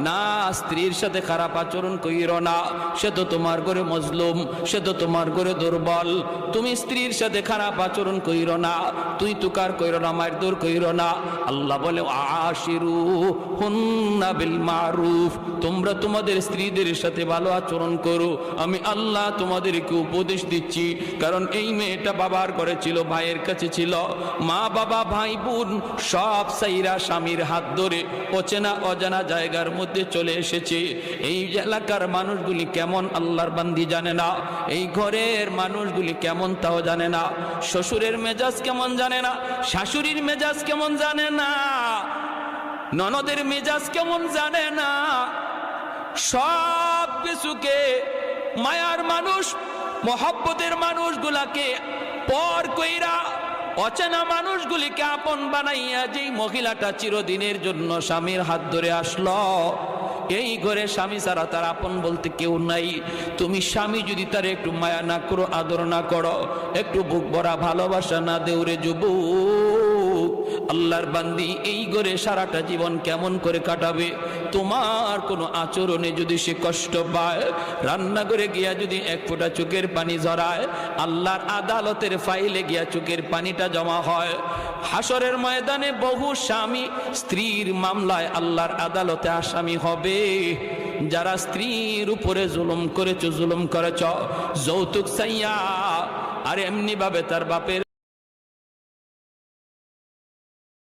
না, স্ত্রীর সাথে খারাপ আচরণ কইরো না, সে তো তোমার ঘরে মজলুম, সে তো তোমার ঘরে দুর্বল। তুমি স্ত্রীর সাথে খারাপ আচরণ কইরো না, তুই তুকার কইরো না, মারধর কইরো না। আল্লাহ বলে আশিরু হুন্না বিল মারুফ, তোমরা তোমাদের স্ত্রীদের সাথে ভালো আচরণ করো। আমি আল্লাহ তোমাদেরকে উপদেশ দিচ্ছি। কারণ এই মেয়েটা বাবার ঘরে ছিল, ভাইয়ের কাছে ছিল, মা বাবা ভাই বোন সব সাইরা স্বামীর হাত ধরে অচেনা অজানা জায়গার মধ্যে চলে এসেছে। এই এলাকার মানুষগুলি কেমন আল্লাহর বান্দি জানে না, এই ঘরের মানুষগুলি কেমন তাও জানে না, শ্বশুরের মেজাজ কেমন জানে না, শাশুড়ির মেজাজ কেমন জানে না, ননদের মেজাজ কেমন জানে না। সব কিছুকে মায়ার মানুষ, মহব্বতের মানুষগুলাকে পর কইরা অচেনা মানুষগুলিকে আপন বানাইয়া যেই মহিলাটা চিরদিনের জন্য স্বামীর হাত ধরে আসলো, এই ঘরে স্বামী ছাড়া তার আপন বলতে কেউ নাই। তুমি স্বামী যদি তার একটু মায়া না করো, আদর না করো, একটু বুক ভরা ভালোবাসা না দেউরে যুবক, আল্লাহর বান্দি এই ঘরে সারাটা জীবন কেমন করে কাটাবে? তোমার কোনো আচরণে যদি সে কষ্ট পায়, রান্নাঘরে গিয়া যদি এক ফোঁটা চোখের পানি ঝরায়, আল্লাহর আদালতের ফাইলে গিয়া চোখের পানিটা জমা হয়। হাসরের ময়দানে বহু স্বামী স্ত্রীর মামলায় আল্লাহর আদালতে আসামি হবে। যারা স্ত্রীর উপরে জুলুম করেছ, যৌতুক চাইয়া আর এমনি ভাবে তার বাপের